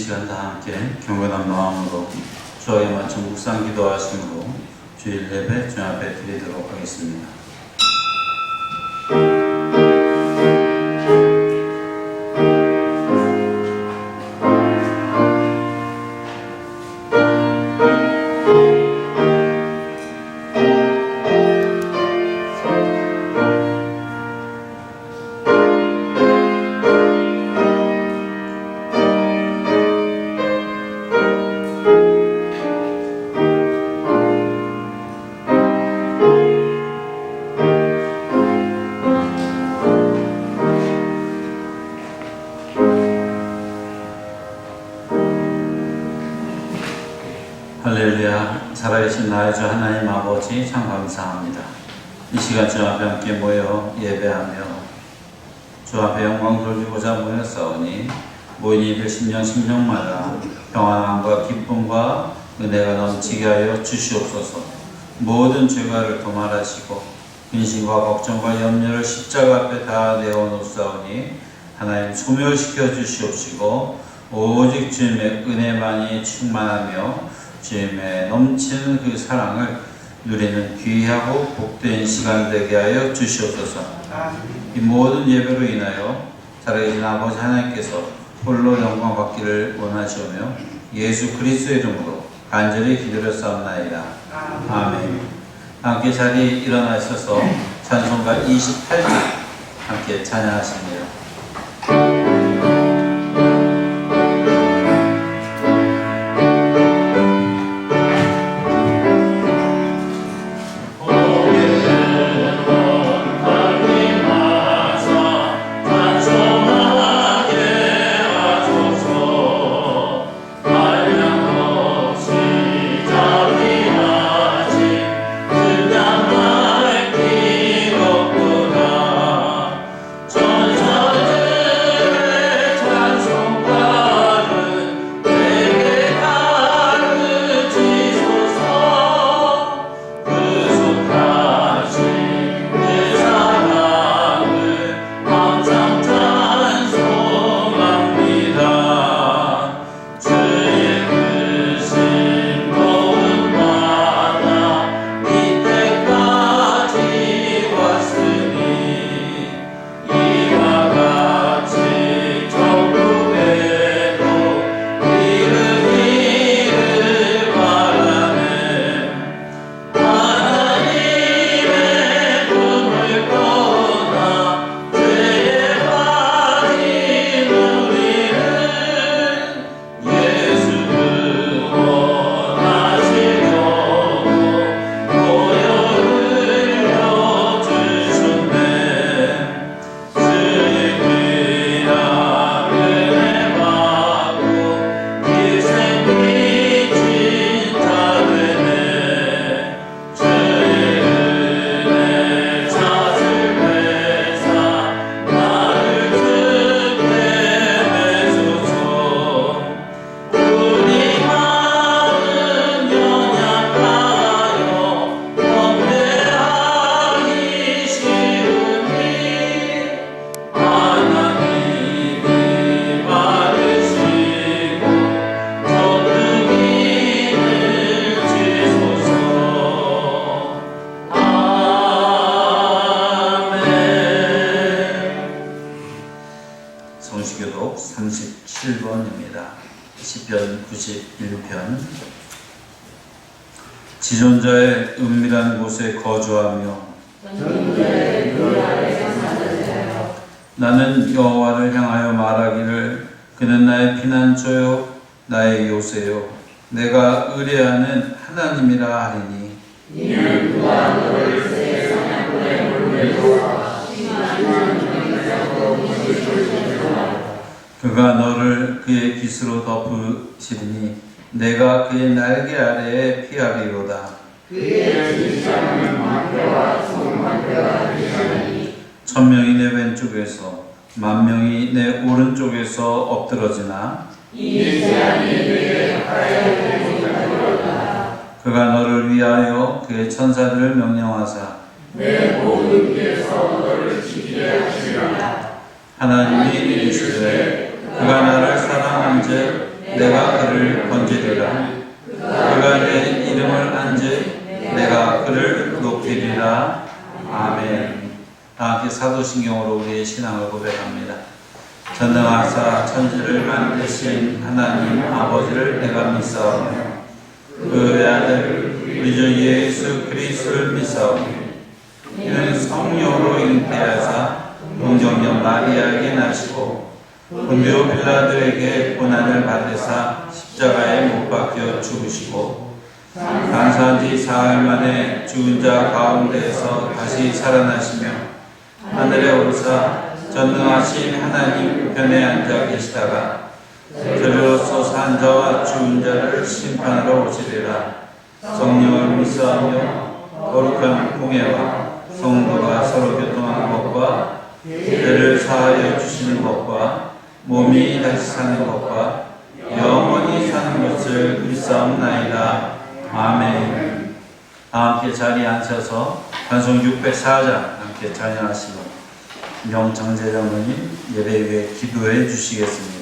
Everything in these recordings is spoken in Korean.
시간 다 함께 경건한 마음으로 주에 맞춰 묵상 기도하심으로 주일 예배 주 앞에 드리도록 하겠습니다. 할렐루야. 살아계신 나의 주 하나님 아버지 참 감사합니다. 이 시간 주 앞에 함께 모여 예배하며 주 앞에 영광 돌리고자 모였사오니 모인 이들 심령마다 평안함과 기쁨과 은혜가 넘치게 하여 주시옵소서. 모든 죄가를 도말하시고 근심과 걱정과 염려를 십자가 앞에 다 내어놓사오니 하나님 소멸시켜 주시옵시고 오직 주님의 은혜만이 충만하며 주님의 넘치는 그 사랑을 누리는 귀하고 복된 시간 되게 하여 주시옵소서. 이 모든 예배로 인하여 살아계신 아버지 하나님께서 홀로 영광 받기를 원하시오며 예수 그리스도의 이름으로 간절히 기도했사옵나이다. 아멘. 함께 자리 일어나셔서 찬송가 28절 함께 찬양하십니다. 성시교독 37번입니다. 시편 91편. 지존자의 은밀한 곳에 거주하며 나는 여호와를 향하여 말하기를 그는 나의 피난처요 나의 요새요 내가 의뢰하는 하나님이라 하리니 이는 그가 너를 새 사냥꾼의 물매도와 그가 너를 그의 깃으로 덮으시리니 내가 그의 날개 아래에 피하리로다. 그의 진짜는 만대와 성만대가 되시니 1000명이 내 왼쪽에서 10,000명이 내 오른쪽에서 엎드러지나 이 재앙이 내게 가까이 오지 못하리로다. 그가 너를 위하여 그의 천사들을 명령하사 내 모든 길에서 너를 지키게 하시리라. 하나님이 이르시되 그가 나를 사랑한즉 내가 그를 건지리라. 그가 내 이름을 안지 내가 그를 높이리라. 아멘. 함께 사도신경으로 우리의 신앙을 고백합니다. 전능하사 천지를 만드신 하나님 아버지를 내가 믿사오며 그 외아들 우리 주 예수 그리스도를 믿사오며 이는 성령으로 잉태하사 동정녀 마리아에게 나시고 본디오 빌라도에게 고난을 받으사 십자가에 못 박혀 죽으시고 장사한 지 사흘 만에 죽은 자 가운데에서 다시 살아나시며 하늘에 오르사 전능하신 하나님 우편에 앉아 계시다가 저리로서 산 자와 죽은 자를 심판하러 오시리라. 성령을 믿사오며 거룩한 공예와 성도가 서로 교통하는 것과 죄를 사하여 주시는 것과 몸이 다시 사는 것과 영원히 사는 것을 믿사옵나이다. 아멘. 함께 자리에 앉아서 찬송 604장 함께 찬양하시고 명창재 장로님 예배 위에 기도해 주시겠습니다.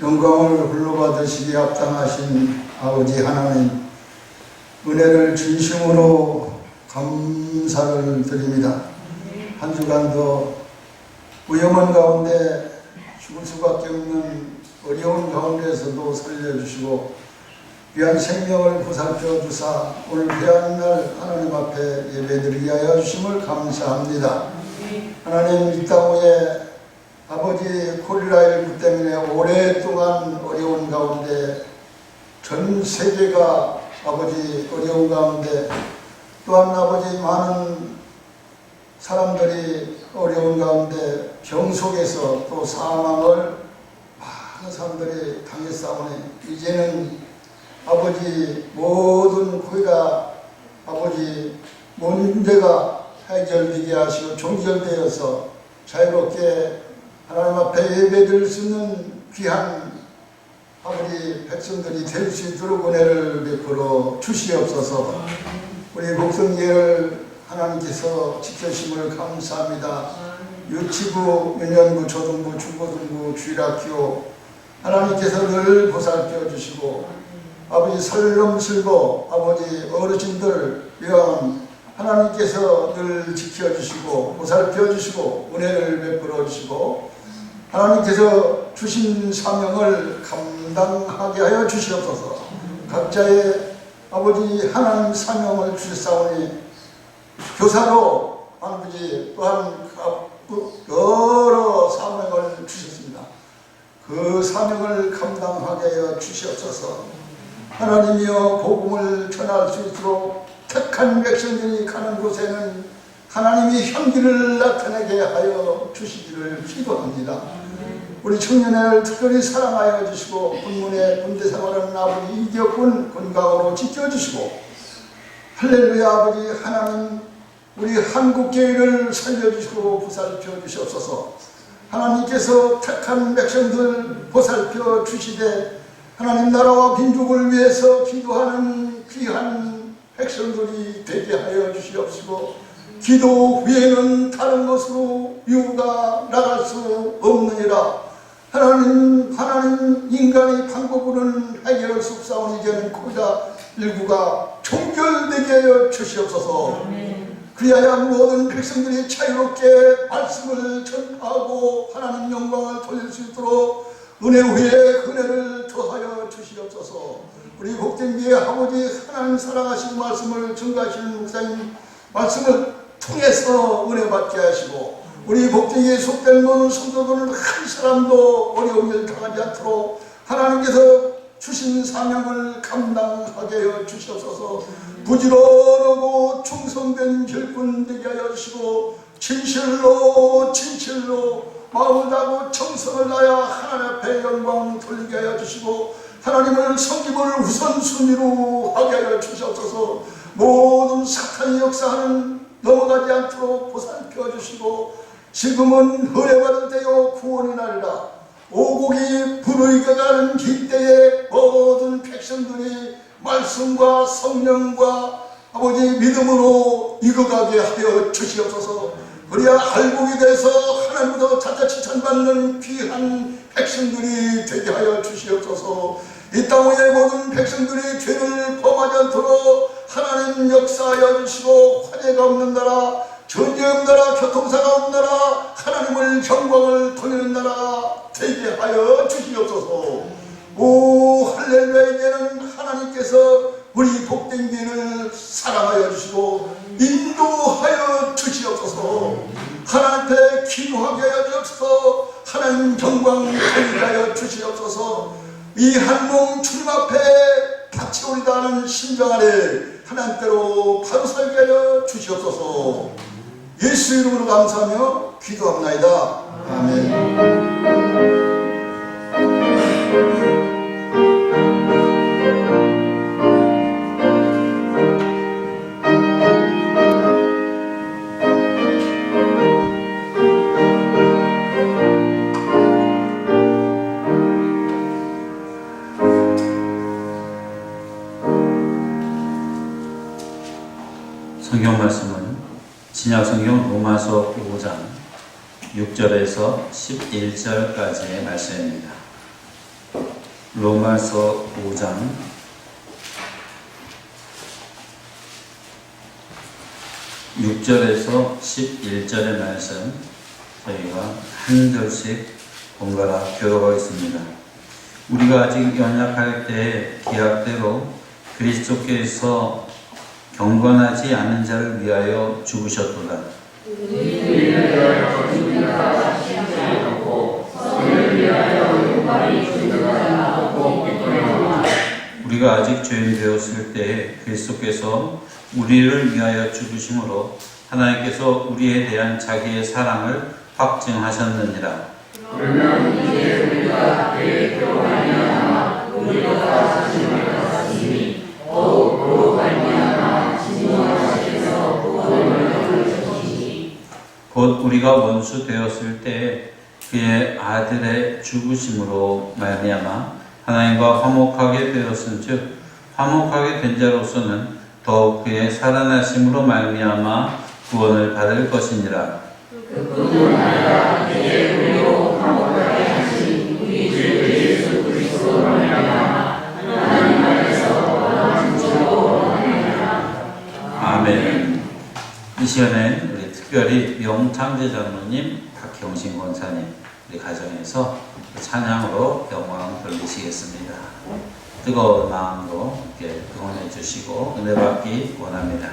영광을 불러받으시기 합당하신 아버지 하나님, 은혜를 진심으로 감사를 드립니다. 한 주간도 위험한 가운데 죽을 수밖에 없는 어려운 가운데에서도 살려주시고 귀한 생명을 보살펴 주사 오늘 귀한 날 하나님 앞에 예배드리게 하여 주심을 감사합니다. 하나님, 이 땅 위에 아버지 코로나19 때문에 오랫동안 어려운 가운데 전 세계가 아버지 어려운 가운데 또한 아버지 많은 사람들이 어려운 가운데 병 속에서 또 사망을 많은 사람들이 당했사오니 이제는 아버지 모든 고의가 아버지 문제가 해결되게 하시고 종결되어서 자유롭게 하나님 앞에 예배드릴 수 있는 귀한 아버지 백성들이 될 수 있도록 은혜를 베풀어 주시옵소서. 우리 목성예를 하나님께서 지켜주심을 감사합니다. 유치부, 유년부, 초등부, 중고등부, 주일학교 하나님께서 늘 보살펴 주시고 아버지 설렁슬고 아버지 어르신들 위한 하나님께서 늘 지켜주시고 보살펴주시고 은혜를 베풀어 주시고 하나님께서 주신 사명을 감당하게 하여 주시옵소서. 각자의 아버지 하나님 사명을 주셨사오니 교사로 아버지 또한 여러 사명을 주셨습니다. 그 사명을 감당하게 하여 주시옵소서. 하나님이여 복음을 전할 수 있도록 택한 백성들이 가는 곳에는 하나님이 향기를 나타내게 하여 주시기를 기도합니다. 우리 청년을 특별히 사랑하여 주시고 군문의 군대 생활하는 아버지 이격군 건강으로 지켜주시고 할렐루야 아버지 하나님 우리 한국교회를 살려주시고 보살펴 주시옵소서. 하나님께서 택한 백성들 보살펴 주시되 하나님 나라와 민족을 위해서 기도하는 귀한 백성들이 되게 하여 주시옵시고 기도 후에는 다른 것으로 유가 나갈 수 없느니라. 하나님 인간의 방법으로는 해결할 수 없사오니 이제는 고자 일구가 종결되게 하여 주시옵소서. 그리하여 모든 백성들이 자유롭게 말씀을 전하고 하나님 영광을 돌릴 수 있도록 은혜 후에 은혜를 더하여 주시옵소서. 우리 복된 교회 아버지 하나님 사랑하시는 말씀을 증거하시는 목사님 말씀을 통해서 은혜 받게 하시고 우리 복된 교회에 속된 모든 성도들은 한 사람도 어려운 일 당하지 않도록 하나님께서 주신 사명을 감당하게 하여 주시옵소서. 부지런하고 충성된 결꾼 되게 하여 주시고 진실로 마음을 다하고 정성을 다하여 하나님 앞에 영광 돌리게 하여 주시고 하나님을 섬김을 우선순위로 하게 하여 주시옵소서. 모든 사탄의 역사는 넘어가지 않도록 보살펴 주시고 지금은 은혜받을 때요 구원의 날이라. 오곡이 불의가 가는 기때에 모든 백성들이 말씀과 성령과 아버지 믿음으로 익어가게 하여 주시옵소서. 그래야 알곡이 돼서 하나님으로 자자 칭찬받는 귀한 백성들이 되게 하여 주시옵소서. 이 땅 위의 모든 백성들이 죄를 범하지 않도록 하나님 역사하여 주시고 화재가 없는 나라, 전쟁 없는 나라, 교통사가 없는 나라, 하나님을 영광을 돌리는 나라 되게 하여 주시옵소서. 오 할렐루야. 이제는 하나님께서 우리 복된 교회를 사랑하여 주시고 인도하여 주시옵소서. 하나님 앞에 기도하게 하여 주옵소서. 하나님 영광 돌리게 하여 주시옵소서. 이 한몸 주님 앞에 바치오리다 하는 심정 안에 하나님께로 바로 살게 하여 주시옵소서. 예수 이름으로 감사하며 기도합나이다. 아멘. 성경 말씀은 신약성경 로마서 5장 6절에서 11절까지의 말씀입니다. 로마서 5장 6절에서 11절의 말씀 저희가 한 절씩 번갈아 교독하겠습니다. 우리가 아직 연약할 때 계약대로 그리스도께서 경건하지 않은 자를 위하여 죽으셨도다. 우리가 아직 죄인 되었을 때 그리스도께서 우리를 위하여 죽으심으로 하나님께서 우리에 대한 자기의 사랑을 확증하셨느니라. 그러면 이제 우리가 그의 피로 말미암아 우리가 사심을 받았으니 더욱으로 말미암아 진노하시면서 구원을 얻으셨으니 곧 우리가 원수 되었을 때 그의 아들의 죽으심으로 말미암아 하나님과 화목하게 되었은즉 화목하게 된 자로서는 더욱 그의 살아나심으로 말미암아 구원을 받을 것이니라. 그뿐 아니라 이제 우리로 강건하게 하신 우리 주 예수 그리스도로 말미암아 하나님 안에서 영광 주시고 원하나이다. 아멘. 이 시간에 우리 특별히 명창재 장로님, 박형신 권사님 우리 가정에서 찬양으로 영광 돌리시겠습니다. 뜨거운 마음으로 이렇게 응원해 주시고 은혜 받기 원합니다.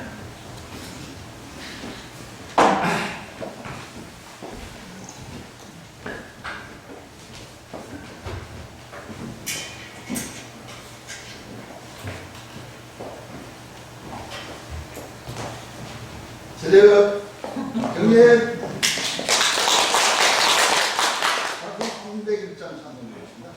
제가 경례 작품 301장 찬송드리겠습니다.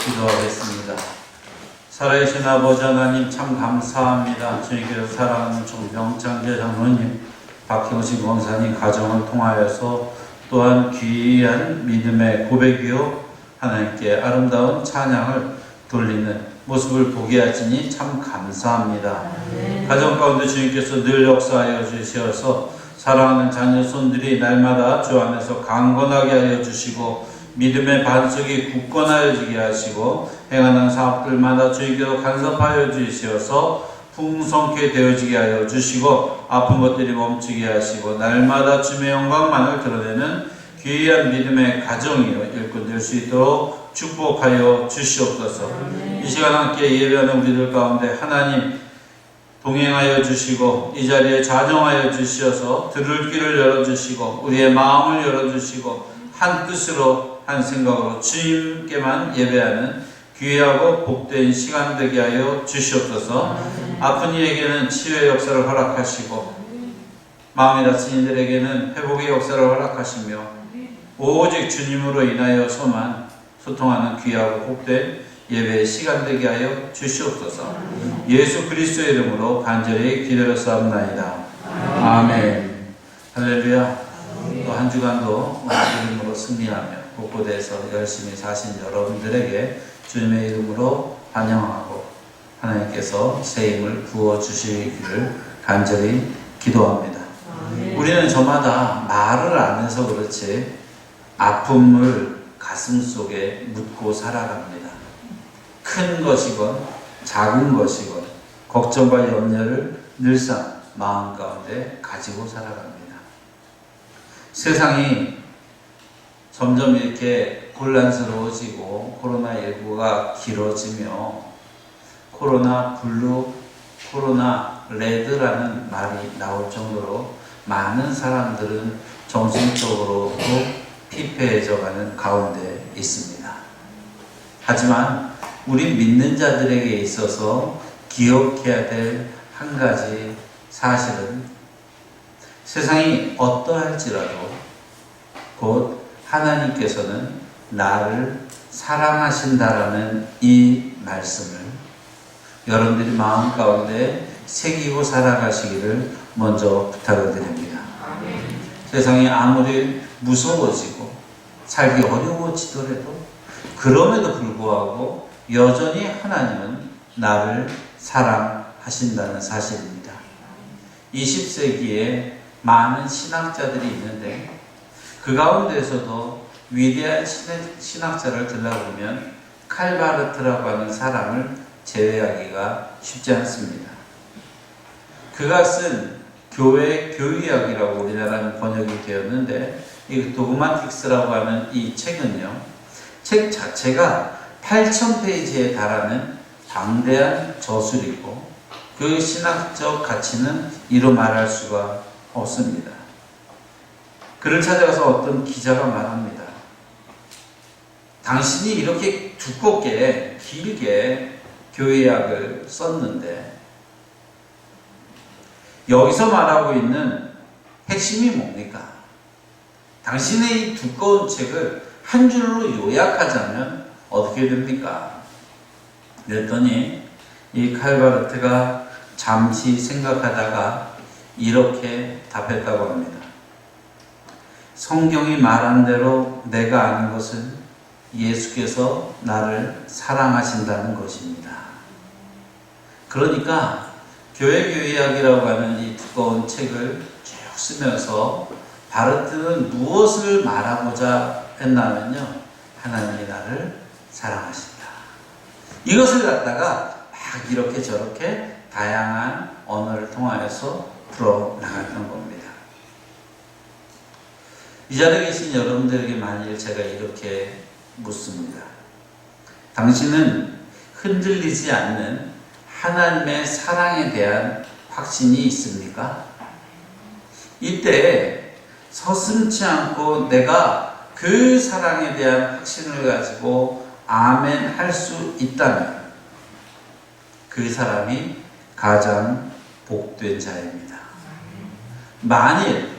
기도하겠습니다. 살아계신 아버지 하나님 참 감사합니다. 주님께서 사랑하는 명창재 장로님, 박형신 권사님 가정을 통하여서 또한 귀한 믿음의 고백이요 하나님께 아름다운 찬양을 돌리는 모습을 보게 하시니 참 감사합니다. 가정 가운데 주님께서 늘 역사하여 주셔서 사랑하는 자녀 손들이 날마다 주 안에서 강건하게 하여 주시고 믿음의 반석이 굳건하여지게 하시고 행하는 사업들마다 주님께서 간섭하여 주시어서 풍성케 되어지게 하여 주시고 아픈 것들이 멈추게 하시고 날마다 주님의 영광만을 드러내는 귀한 믿음의 가정이요 일꾼 될 수 있도록 축복하여 주시옵소서. 이 시간 함께 예배하는 우리들 가운데 하나님 동행하여 주시고 이 자리에 자정하여 주시어서 들을 귀를 열어주시고 우리의 마음을 열어주시고 한 뜻으로 한 생각으로 주님께만 예배하는 귀하고 복된 시간 되게 하여 주시옵소서. 아픈 이에게는 치유의 역사를 허락하시고 마음이 다친 이들에게는 회복의 역사를 허락하시며 오직 주님으로 인하여서만 소통하는 귀하고 복된 예배의 시간 되게 하여 주시옵소서. 예수 그리스도의 이름으로 간절히 기도하옵나이다. 아멘. 할렐루야. 또 한 주간도 이름으로 승리하며 곳곳에서 열심히 사신 여러분들에게 주님의 이름으로 환영하고 하나님께서 새 힘을 부어주시기를 간절히 기도합니다. 우리는 저마다 말을 안 해서 그렇지 아픔을 가슴 속에 묻고 살아갑니다. 큰 것이건 작은 것이건 걱정과 염려를 늘상 마음 가운데 가지고 살아갑니다. 세상이 점점 이렇게 곤란스러워지고 코로나19가 길어지며 코로나 블루, 코로나 레드라는 말이 나올 정도로 많은 사람들은 정신적으로도 피폐해져가는 가운데 있습니다. 하지만 우리 믿는 자들에게 있어서 기억해야 될 한 가지 사실은 세상이 어떠할지라도 곧 하나님께서는 나를 사랑하신다라는 이 말씀을 여러분들이 마음 가운데 새기고 살아가시기를 먼저 부탁을 드립니다. 세상이 아무리 무서워지고 살기 어려워지더라도 그럼에도 불구하고 여전히 하나님은 나를 사랑하신다는 사실입니다. 20세기에 많은 신학자들이 있는데 그 가운데서도 위대한 신학자를 들어보면 칼바르트라고 하는 사람을 제외하기가 쉽지 않습니다. 그가 쓴 교회 교의학이라고 우리나라는 번역이 되었는데 이 도그마틱스라고 하는 이 책은요, 책 자체가 8,000페이지에 달하는 방대한 저술이고 그 신학적 가치는 이루 말할 수가 없습니다. 그를 찾아가서 어떤 기자가 말합니다. 당신이 이렇게 두껍게 길게 교회학을 썼는데 여기서 말하고 있는 핵심이 뭡니까? 당신의 이 두꺼운 책을 한 줄로 요약하자면 어떻게 됩니까? 그랬더니 이 칼바르트가 잠시 생각하다가 이렇게 답했다고 합니다. 성경이 말한 대로 내가 아는 것은 예수께서 나를 사랑하신다는 것입니다. 그러니까 교회교의학이라고 하는 이 두꺼운 책을 쭉 쓰면서 바르트는 무엇을 말하고자 했냐면요, 하나님이 나를 사랑하신다. 이것을 갖다가 막 이렇게 저렇게 다양한 언어를 통하여서 풀어나갔던 겁니다. 이 자리에 계신 여러분들에게 만일 제가 이렇게 묻습니다. 당신은 흔들리지 않는 하나님의 사랑에 대한 확신이 있습니까? 이때 서슴지 않고 내가 그 사랑에 대한 확신을 가지고 아멘 할 수 있다면 그 사람이 가장 복된 자입니다. 만일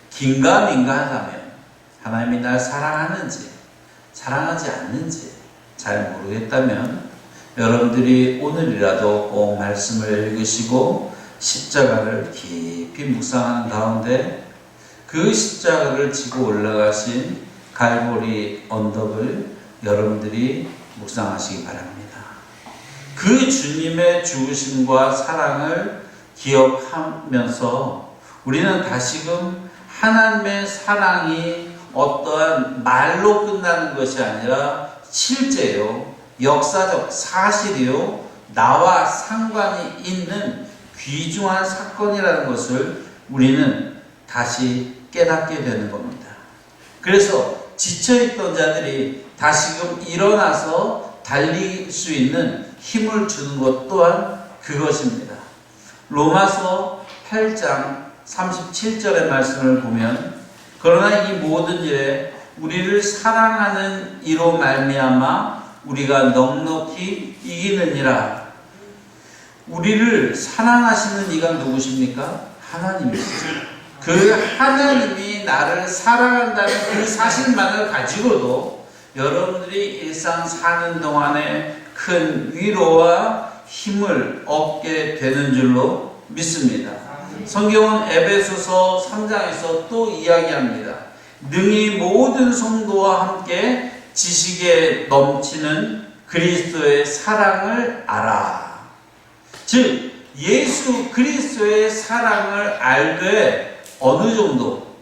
긴가민가하다면 하나님이 날 사랑하는지 사랑하지 않는지 잘 모르겠다면 여러분들이 오늘이라도 꼭 말씀을 읽으시고 십자가를 깊이 묵상하는 가운데 그 십자가를 지고 올라가신 갈보리 언덕을 여러분들이 묵상하시기 바랍니다. 그 주님의 죽으심과 사랑을 기억하면서 우리는 다시금 하나님의 사랑이 어떠한 말로 끝나는 것이 아니라 실제요, 역사적 사실이요, 나와 상관이 있는 귀중한 사건이라는 것을 우리는 다시 깨닫게 되는 겁니다. 그래서 지쳐있던 자들이 다시금 일어나서 달릴 수 있는 힘을 주는 것 또한 그것입니다. 로마서 8장 37절의 말씀을 보면 그러나 이 모든 일에 우리를 사랑하는 이로 말미암아 우리가 넉넉히 이기느니라. 우리를 사랑하시는 이가 누구십니까? 하나님이시죠. 그 하나님이 나를 사랑한다는 그 사실만을 가지고도 여러분들이 일상 사는 동안에 큰 위로와 힘을 얻게 되는 줄로 믿습니다. 성경은 에베소서 3장에서 또 이야기합니다. 능히 모든 성도와 함께 지식에 넘치는 그리스도의 사랑을 알아. 즉 예수 그리스도의 사랑을 알되 어느 정도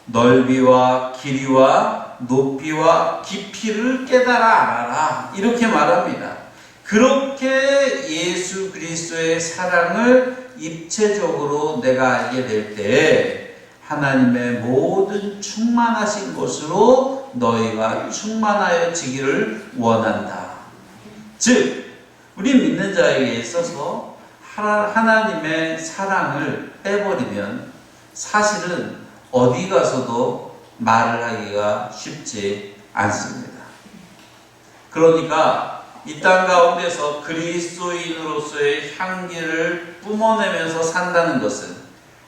넓이와 길이와 높이와 깊이를 깨달아 알아라. 이렇게 말합니다. 그렇게 예수 그리스도의 사랑을 입체적으로 내가 알게 될 때 하나님의 모든 충만하신 것으로 너희가 충만하여지기를 원한다. 즉 우리 믿는 자에게 있어서 하나님의 사랑을 빼버리면 사실은 어디 가서도 말을 하기가 쉽지 않습니다. 그러니까 이 땅 가운데서 그리스도인으로서의 향기를 뿜어내면서 산다는 것은,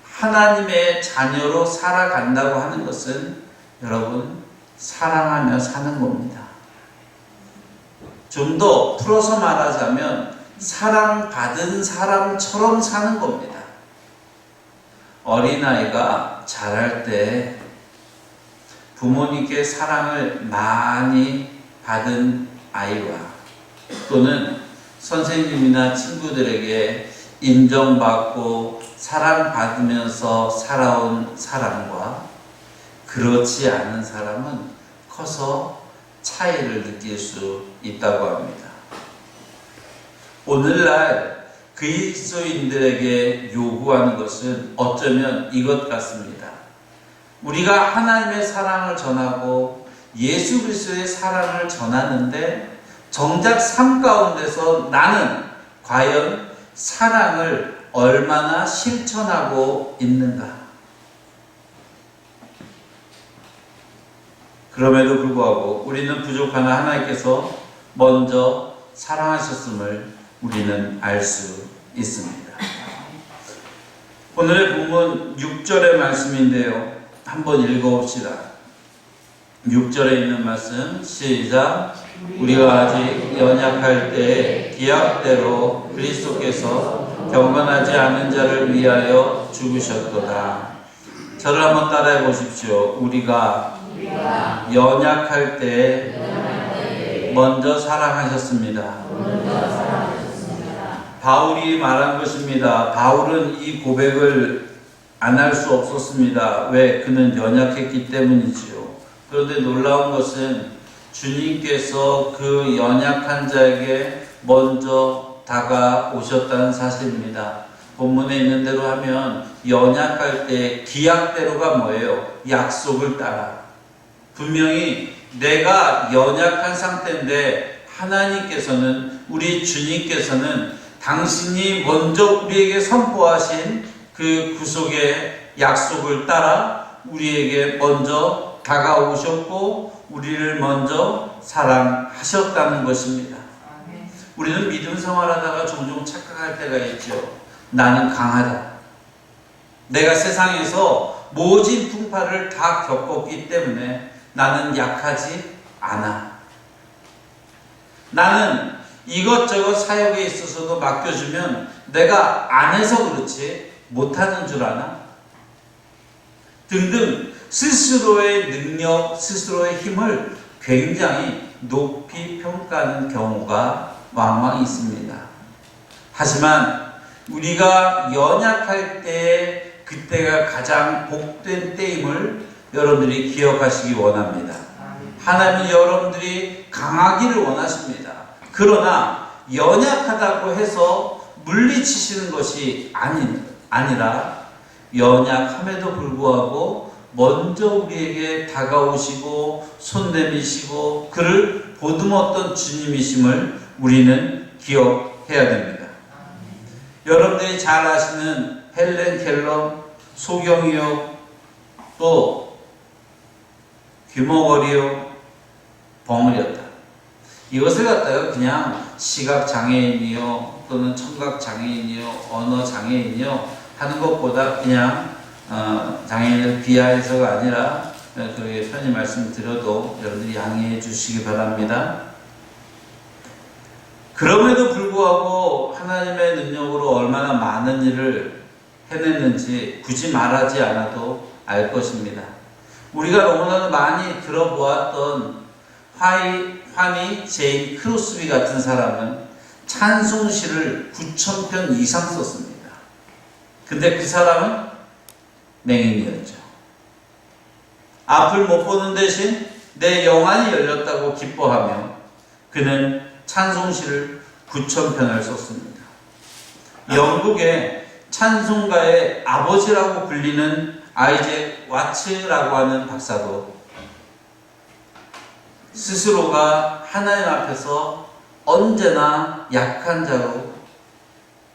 하나님의 자녀로 살아간다고 하는 것은 여러분 사랑하며 사는 겁니다. 좀 더 풀어서 말하자면 사랑받은 사람처럼 사는 겁니다. 어린아이가 자랄 때 부모님께 사랑을 많이 받은 아이와 또는 선생님이나 친구들에게 인정받고 사랑받으면서 살아온 사람과 그렇지 않은 사람은 커서 차이를 느낄 수 있다고 합니다. 오늘날 그리스도인들에게 요구하는 것은 어쩌면 이것 같습니다. 우리가 하나님의 사랑을 전하고 예수 그리스도의 사랑을 전하는데 정작 삶 가운데서 나는 과연 사랑을 얼마나 실천하고 있는가? 그럼에도 불구하고 우리는 부족하나 하나님께서 먼저 사랑하셨음을 우리는 알 수 있습니다. 오늘의 본문 6절의 말씀인데요. 한번 읽어봅시다. 6절에 있는 말씀 시작. 우리가 아직 연약할 때에 기약대로 그리스도께서 경건하지 않은 자를 위하여 죽으셨도다. 저를 한번 따라해 보십시오. 우리가 연약할 때에 먼저 사랑하셨습니다. 바울이 말한 것입니다. 바울은 이 고백을 안 할 수 없었습니다. 왜? 그는 연약했기 때문이지요. 그런데 놀라운 것은 주님께서 그 연약한 자에게 먼저 다가오셨다는 사실입니다. 본문에 있는 대로 하면 연약할 때 기약대로가 뭐예요? 약속을 따라. 분명히 내가 연약한 상태인데 하나님께서는, 우리 주님께서는 당신이 먼저 우리에게 선포하신 그 구속의 약속을 따라 우리에게 먼저 다가오셨고 우리를 먼저 사랑하셨다는 것입니다. 우리는 믿음 생활하다가 종종 착각할 때가 있죠. 나는 강하다. 내가 세상에서 모진 풍파를 다 겪었기 때문에 나는 약하지 않아. 나는 이것저것 사역에 있어서도 맡겨주면 내가 안 해서 그렇지 못하는 줄 아나? 등등 스스로의 능력, 스스로의 힘을 굉장히 높이 평가하는 경우가 왕왕 있습니다. 하지만 우리가 연약할 때 그때가 가장 복된 때임을 여러분들이 기억하시기 원합니다. 하나님은 여러분들이 강하기를 원하십니다. 그러나 연약하다고 해서 물리치시는 것이 아니라 연약함에도 불구하고 먼저 우리에게 다가오시고 손 내미시고 그를 보듬었던 주님이심을 우리는 기억해야 됩니다. 여러분들이 잘 아시는 헬렌 켈러, 소경이요, 또 귀머거리요, 벙어리였다. 이것을 갖다가 그냥 시각장애인이요 또는 청각장애인이요 언어장애인이요 하는 것보다 그냥 장애인을 비하해서가 아니라 그렇게 편히 말씀드려도 여러분들이 양해해 주시기 바랍니다. 그럼에도 불구하고 하나님의 능력으로 얼마나 많은 일을 해냈는지 굳이 말하지 않아도 알 것입니다. 우리가 너무나도 많이 들어보았던 환희 제인 크로스비 같은 사람은 찬송시를 9,000편 이상 썼습니다. 근데 그 사람은 맹인이었죠. 앞을 못 보는 대신 내 영안이 열렸다고 기뻐하며 그는 찬송시를 9,000편을 썼습니다. 영국의 찬송가의 아버지라고 불리는 아이잭 와츠라고 하는 박사도 스스로가 하나님 앞에서 언제나 약한 자로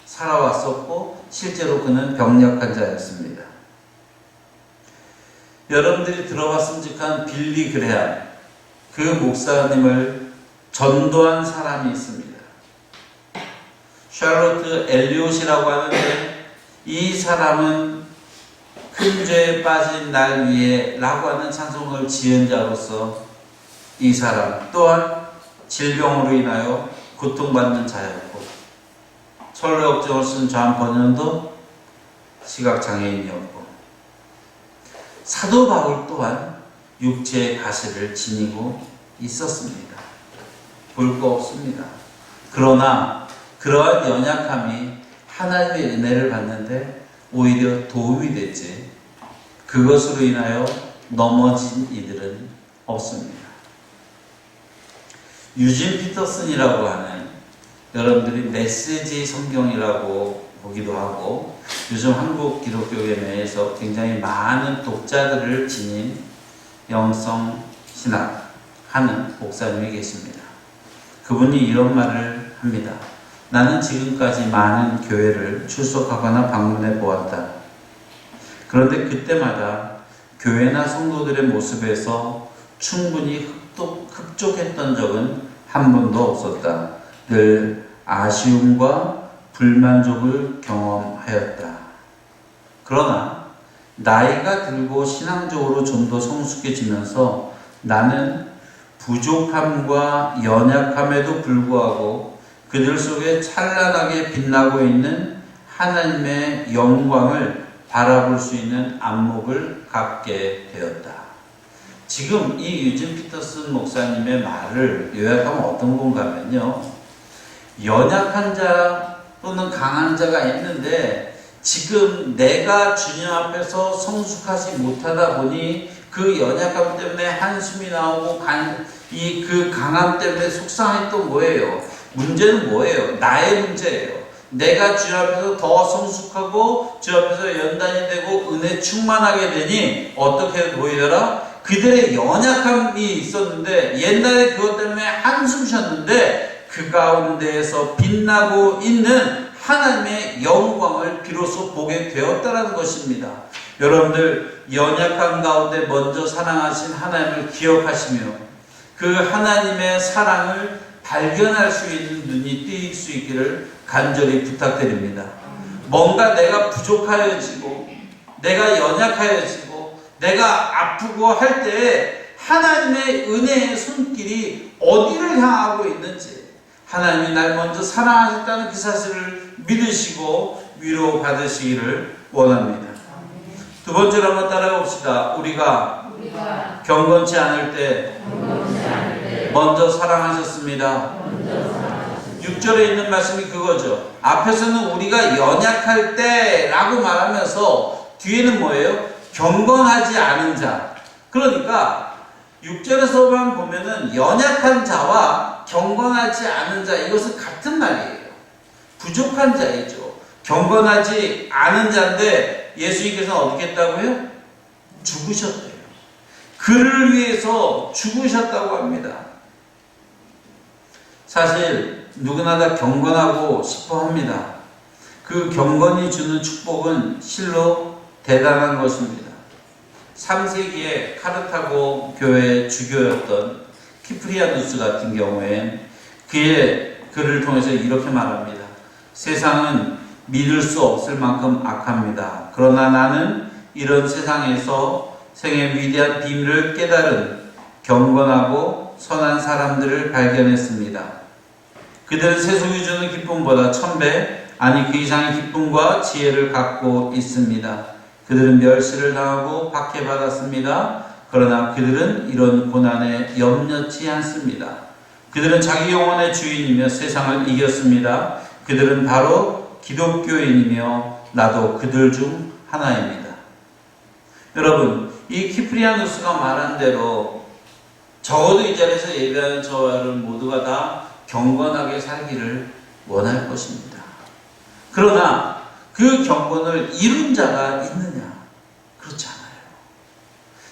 살아왔었고 실제로 그는 병약한 자였습니다. 여러분들이 들어봤음직한 빌리 그레함, 그 목사님을 전도한 사람이 있습니다. 샬롯트 엘리엇이라고 하는데 이 사람은 큰 죄에 빠진 날 위해 라고 하는 찬송을 지은 자로서 이 사람 또한 질병으로 인하여 고통받는 자였고 철로역정을 쓴 존 버년도 시각장애인이었고 사도 바울 또한 육체의 가시를 지니고 있었습니다. 볼 거 없습니다. 그러나 그러한 연약함이 하나님의 은혜를 받는데 오히려 도움이 됐지 그것으로 인하여 넘어진 이들은 없습니다. 유진 피터슨이라고 하는 여러분들이 메시지 성경이라고 보기도 하고 요즘 한국 기독교계 내에서 굉장히 많은 독자들을 지닌 영성 신학 하는 목사님이 계십니다. 그분이 이런 말을 합니다. 나는 지금까지 많은 교회를 출석하거나 방문해 보았다. 그런데 그때마다 교회나 성도들의 모습에서 충분히 흡족했던 적은 한 번도 없었다. 늘 아쉬움과 불만족을 경험하였다. 그러나 나이가 들고 신앙적으로 좀 더 성숙해지면서 나는 부족함과 연약함에도 불구하고 그들 속에 찬란하게 빛나고 있는 하나님의 영광을 바라볼 수 있는 안목을 갖게 되었다. 지금 이 유진 피터슨 목사님의 말을 요약하면 어떤 건가 하면요. 연약한 자 또는 강한 자가 있는데 지금 내가 주님 앞에서 성숙하지 못하다 보니 그 연약함 때문에 한숨이 나오고 그 강함 때문에 속상했던 뭐예요? 문제는 뭐예요? 나의 문제예요. 내가 주 앞에서 더 성숙하고 주 앞에서 연단이 되고 은혜 충만하게 되니 어떻게 보이더라? 그들의 연약함이 있었는데 옛날에 그것 때문에 한숨 쉬었는데 그 가운데에서 빛나고 있는 하나님의 영광을 비로소 보게 되었다는 것입니다. 여러분들 연약한 가운데 먼저 사랑하신 하나님을 기억하시며 그 하나님의 사랑을 발견할 수 있는 눈이 뜨일 수 있기를 간절히 부탁드립니다. 뭔가 내가 부족하여지고 내가 연약하여지고 내가 아프고 할 때 하나님의 은혜의 손길이 어디를 향하고 있는지 하나님이 날 먼저 사랑하셨다는 그 사실을 믿으시고 위로받으시기를 원합니다. 두 번째로 한번 따라가 봅시다. 우리가 경건치 않을 때 먼저 사랑하셨습니다. 6절에 있는 말씀이 그거죠. 앞에서는 우리가 연약할 때 라고 말하면서 뒤에는 뭐예요? 경건하지 않은 자. 그러니까 6절에서만 보면은 연약한 자와 경건하지 않은 자 이것은 같은 말이에요. 부족한 자이죠. 경건하지 않은 자인데 예수님께서는 어떻게 했다고요? 죽으셨대요. 그를 위해서 죽으셨다고 합니다. 사실 누구나 다 경건하고 싶어 합니다. 그 경건이 주는 축복은 실로 대단한 것입니다. 3세기에 카르타고 교회의 주교였던 키프리아누스 같은 경우엔 그의 글을 통해서 이렇게 말합니다. 세상은 믿을 수 없을 만큼 악합니다. 그러나 나는 이런 세상에서 생의 위대한 비밀을 깨달은 경건하고 선한 사람들을 발견했습니다. 그들은 세속이 주는 기쁨보다 1000배 아니 그 이상의 기쁨과 지혜를 갖고 있습니다. 그들은 멸시를 당하고 박해받았습니다. 그러나 그들은 이런 고난에 염려치 않습니다. 그들은 자기 영혼의 주인이며 세상을 이겼습니다. 그들은 바로 기독교인이며 나도 그들 중 하나입니다. 여러분, 이 키프리아누스가 말한 대로 적어도 이 자리에서 예배하는 저와 여러분 모두가 다 경건하게 살기를 원할 것입니다. 그러나 그 경건을 이룬 자가 있느냐? 그렇지 않아요.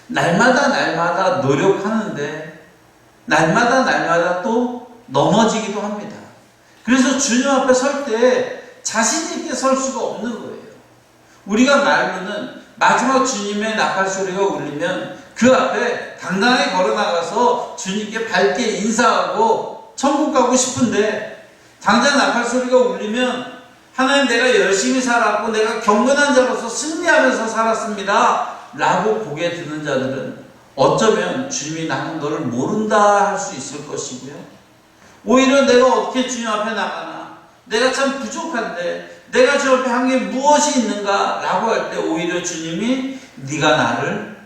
날마다 노력하는데 날마다 또 넘어지기도 합니다. 그래서 주님 앞에 설 때 자신 있게 설 수가 없는 거예요. 우리가 말로는 마지막 주님의 나팔 소리가 울리면 그 앞에 당당하게 걸어나가서 주님께 밝게 인사하고 천국 가고 싶은데, 당장 나팔 소리가 울리면 하나님 내가 열심히 살았고 내가 경건한 자로서 승리하면서 살았습니다 라고 고개 드는 자들은 어쩌면 주님이 나는 너를 모른다 할 수 있을 것이고요, 오히려 내가 어떻게 주님 앞에 나가나, 내가 참 부족한데 내가 주 앞에 한 게 무엇이 있는가 라고 할 때 오히려 주님이 네가 나를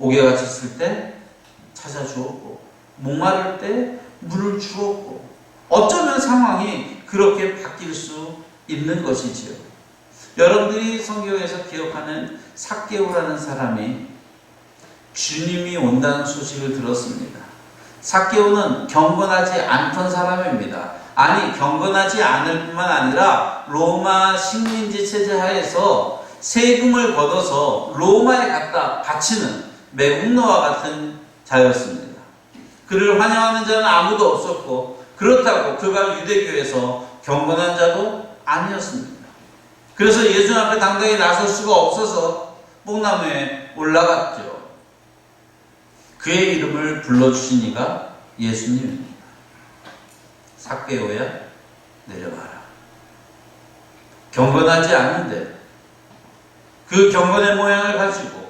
옥에 갇혔을 때 찾아주었고 목마를 때 물을 주었고, 어쩌면 상황이 그렇게 바뀔 수 있는 것이지요. 여러분들이 성경에서 기억하는 삭개오라는 사람이 주님이 온다는 소식을 들었습니다. 삭개오는 경건하지 않던 사람입니다. 아니, 경건하지 않을 뿐만 아니라 로마 식민지 체제 하에서 세금을 걷어서 로마에 갖다 바치는 매국노와 같은 자였습니다. 그를 환영하는 자는 아무도 없었고, 그렇다고 그가 유대교에서 경건한 자도 아니었습니다. 그래서 예수 앞에 당당히 나설 수가 없어서 뽕나무에 올라갔죠. 그의 이름을 불러주신 이가 예수님입니다. 삭개오야, 내려와라. 경건하지 않은데 그 경건의 모양을 가지고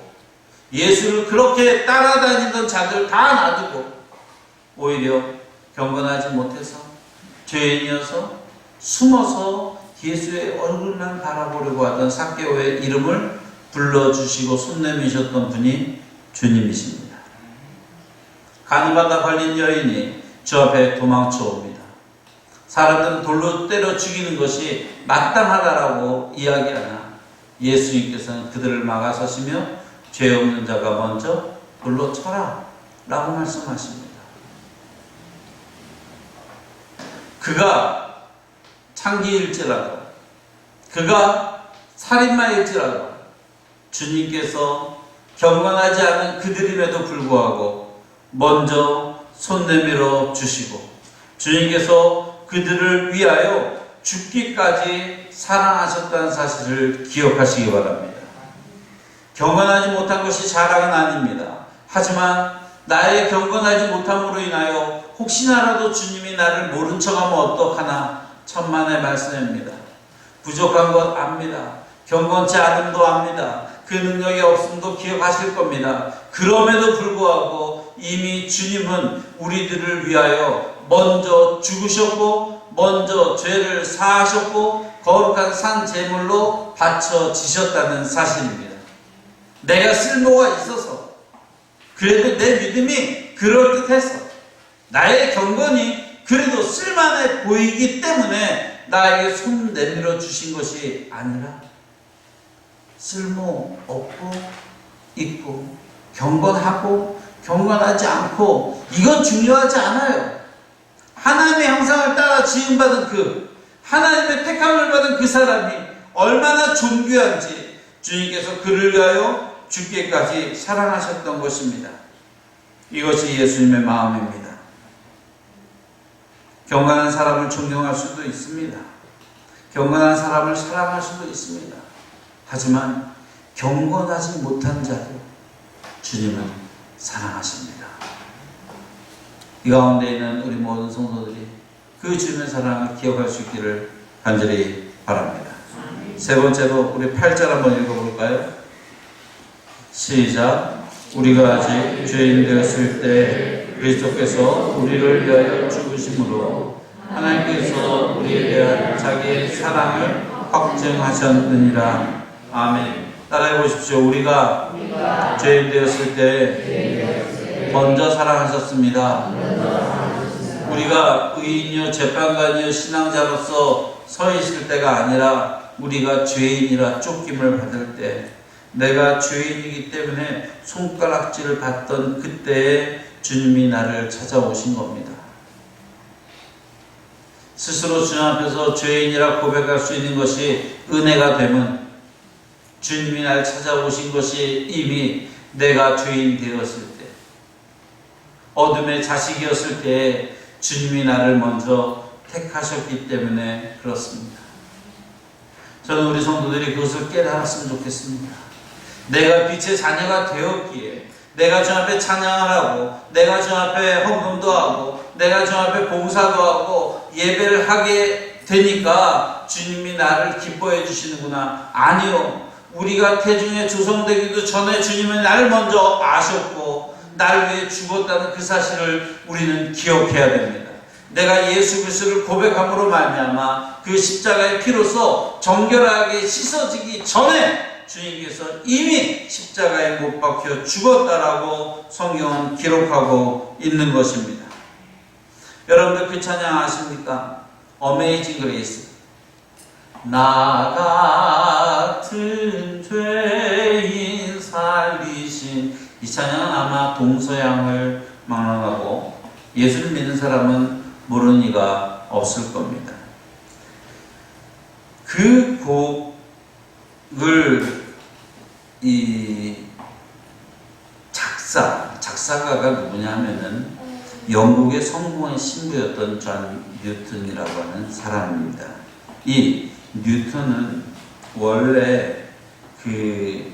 예수를 그렇게 따라다니던 자들 다 놔두고 오히려 경건하지 못해서 죄인이어서 숨어서 예수의 얼굴만 바라보려고 하던 삭개오의 이름을 불러주시고 손 내미셨던 분이 주님이십니다. 간음하다 걸린 여인이 주 앞에 도망쳐 옵니다. 사람들은 돌로 때려 죽이는 것이 마땅하다라고 이야기하나 예수님께서는 그들을 막아서시며 죄 없는 자가 먼저 돌로 쳐라 라고 말씀하십니다. 그가 창기일지라도, 그가 살인마일지라도 주님께서 경건하지 않은 그들임에도 불구하고 먼저 손 내밀어 주시고 주님께서 그들을 위하여 죽기까지 사랑하셨다는 사실을 기억하시기 바랍니다. 경건하지 못한 것이 자랑은 아닙니다. 하지만 나의 경건하지 못함으로 인하여 혹시나라도 주님이 나를 모른 척하면 어떡하나 천만의 말씀입니다. 부족한 것 압니다. 경건치 않음도 압니다. 그 능력이 없음도 기억하실 겁니다. 그럼에도 불구하고 이미 주님은 우리들을 위하여 먼저 죽으셨고 먼저 죄를 사하셨고 거룩한 산 제물로 바쳐지셨다는 사실입니다. 내가 쓸모가 있어서, 그래도 내 믿음이 그럴듯해서, 나의 경건이 그래도 쓸만해 보이기 때문에 나에게 손 내밀어 주신 것이 아니라 쓸모 없고 있고 경건하고 경건하지 않고 이건 중요하지 않아요. 하나님의 형상을 따라 지음받은 하나님의 택함을 받은 그 사람이 얼마나 존귀한지 주님께서 그를 위하여 죽기까지 사랑하셨던 것입니다. 이것이 예수님의 마음입니다. 경건한 사람을 존경할 수도 있습니다. 경건한 사람을 사랑할 수도 있습니다. 하지만 경건하지 못한 자도 주님은 사랑하십니다. 이 가운데 있는 우리 모든 성도들이 그 주님의 사랑을 기억할 수 있기를 간절히 바랍니다. 세 번째로 우리 8절 한번 읽어볼까요? 시작. 우리가 아직 죄인 되었을 때 그리스도께서 우리를 위하여 죽으심으로 하나님께서 우리에 대한 자기의 사랑을 확증하셨느니라. 아멘. 따라해 보십시오. 우리가 죄인 되었을 때 먼저 사랑하셨습니다. 우리가 의인이요 재판관이요 신앙자로서 서 있을 때가 아니라 우리가 죄인이라 쫓김을 받을 때, 내가 죄인이기 때문에 손가락질을 받던 그때에 주님이 나를 찾아오신 겁니다. 스스로 주님 앞에서 죄인이라 고백할 수 있는 것이 은혜가 되면, 주님이 나를 찾아오신 것이 이미 내가 죄인 되었을 때, 어둠의 자식이었을 때 주님이 나를 먼저 택하셨기 때문에 그렇습니다. 저는 우리 성도들이 그것을 깨달았으면 좋겠습니다. 내가 빛의 자녀가 되었기에, 내가 주 앞에 찬양을 하고, 내가 주 앞에 헌금도 하고, 내가 주 앞에 봉사도 하고 예배를 하게 되니까 주님이 나를 기뻐해 주시는구나. 아니요. 우리가 태중에 조성되기도 전에 주님은 나를 먼저 아셨고 나를 위해 죽었다는 그 사실을 우리는 기억해야 됩니다. 내가 예수 그리스도를 고백함으로 말미암아 그 십자가의 피로써 정결하게 씻어지기 전에 주님께서 이미 십자가에 못 박혀 죽었다라고 성경은 기록하고 있는 것입니다. 여러분들 그 찬양 아십니까? 어메이징 그레이스. 나 같은 죄인 살리신, 이 찬양은 아마 동서양을 막론하고 예수를 믿는 사람은 모르는 이가 없을 겁니다. 그 곡을 작사가가 누구냐 하면은 영국의 성공한 신부였던 존 뉴턴이라고 하는 사람입니다. 이 뉴턴은 원래 그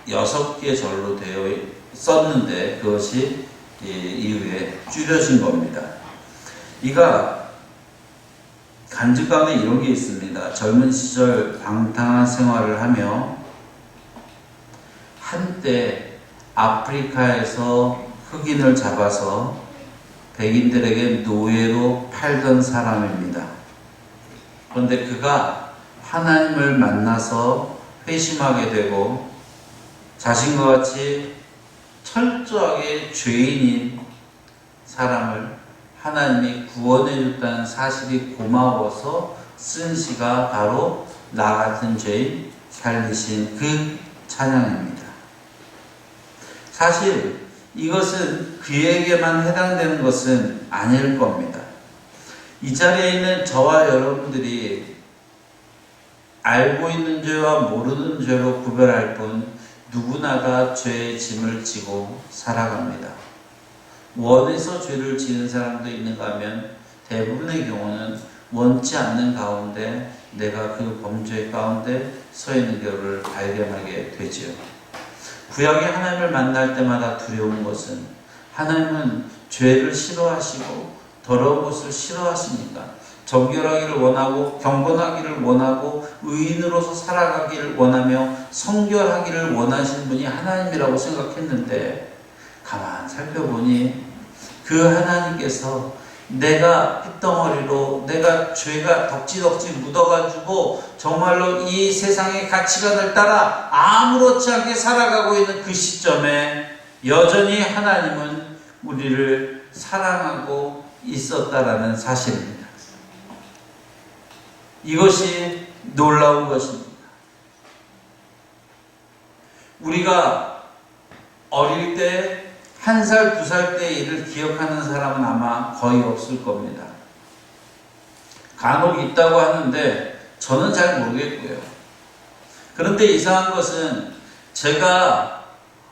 6개 절로 되어 썼는데 그것이 이후에 줄여진 겁니다. 이가 간증 가운데 이런 게 있습니다. 젊은 시절 방탕한 생활을 하며 한때 아프리카에서 흑인을 잡아서 백인들에게 노예로 팔던 사람입니다. 그런데 그가 하나님을 만나서 회심하게 되고 자신과 같이 철저하게 죄인인 사람을 하나님이 구원해 줬다는 사실이 고마워서 쓴 시가 바로 나 같은 죄인 살리신 그 찬양입니다. 사실 이것은 그에게만 해당되는 것은 아닐 겁니다. 이 자리에 있는 저와 여러분들이 알고 있는 죄와 모르는 죄로 구별할 뿐 누구나가 죄의 짐을 지고 살아갑니다. 원해서 죄를 지는 사람도 있는가 하면 대부분의 경우는 원치 않는 가운데 내가 그 범죄 가운데 서 있는 것을 발견하게 되지요. 구약의 하나님을 만날 때마다 두려운 것은 하나님은 죄를 싫어하시고 더러운 것을 싫어하시니까 정결하기를 원하고 경건하기를 원하고 의인으로서 살아가기를 원하며 성결하기를 원하시는 분이 하나님이라고 생각했는데 가만 살펴보니 그 하나님께서 내가 핏덩어리로 내가 죄가 덕지덕지 묻어가지고 정말로 이 세상의 가치관을 따라 아무렇지 않게 살아가고 있는 그 시점에 여전히 하나님은 우리를 사랑하고 있었다라는 사실입니다. 이것이 놀라운 것입니다. 우리가 어릴 때 1살, 2살 때 일을 기억하는 사람은 아마 거의 없을 겁니다. 간혹 있다고 하는데 저는 잘 모르겠고요. 그런데 이상한 것은 제가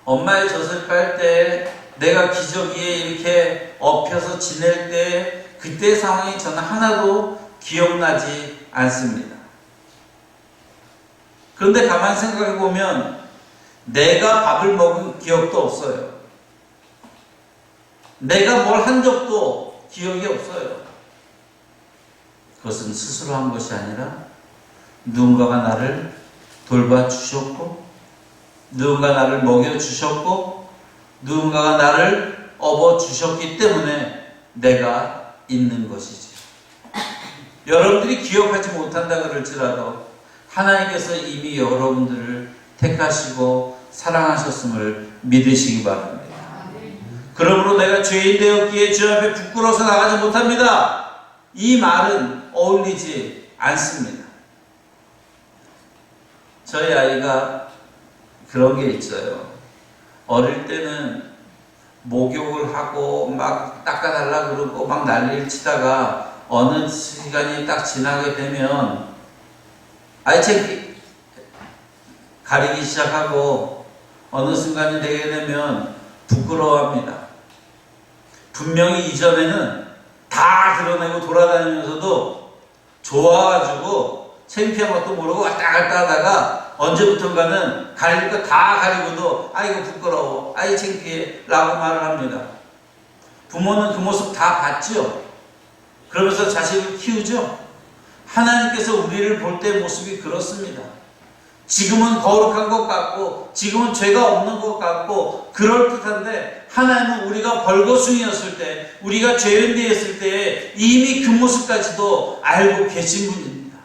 엄마의 젖을 빨 때 내가 기저귀에 이렇게 엎혀서 지낼 때 그때 상황이 저는 하나도 기억나지 않습니다. 그런데 가만히 생각해 보면 내가 밥을 먹은 기억도 없어요. 내가 뭘 한 적도 기억이 없어요. 그것은 스스로 한 것이 아니라 누군가가 나를 돌봐주셨고 누군가 나를 먹여주셨고 누군가가 나를 업어주셨기 때문에 내가 있는 것이지. 여러분들이 기억하지 못한다 그럴지라도 하나님께서 이미 여러분들을 택하시고 사랑하셨음을 믿으시기 바랍니다. 그러므로 내가 죄인 되었기에 주 앞에 부끄러워서 나가지 못합니다. 이 말은 어울리지 않습니다. 저희 아이가 그런 게 있어요. 어릴 때는 목욕을 하고 막 닦아달라 그러고 막 난리를 치다가 어느 시간이 딱 지나게 되면 아이책 가리기 시작하고 어느 순간이 되게 되면 부끄러워합니다. 분명히 이전에는 다 드러내고 돌아다니면서도 좋아가지고 창피한 것도 모르고 왔다 갔다 하다가 언제부턴가는 가릴 거 다 가리고도 아이고 부끄러워, 아이 창피해 라고 말을 합니다. 부모는 그 모습 다 봤죠. 그러면서 자식을 키우죠. 하나님께서 우리를 볼 때 모습이 그렇습니다. 지금은 거룩한 것 같고 지금은 죄가 없는 것 같고 그럴듯한데 하나님은 우리가 벌거숭이였을 때, 우리가 죄인되었을 때 이미 그 모습까지도 알고 계신 분입니다.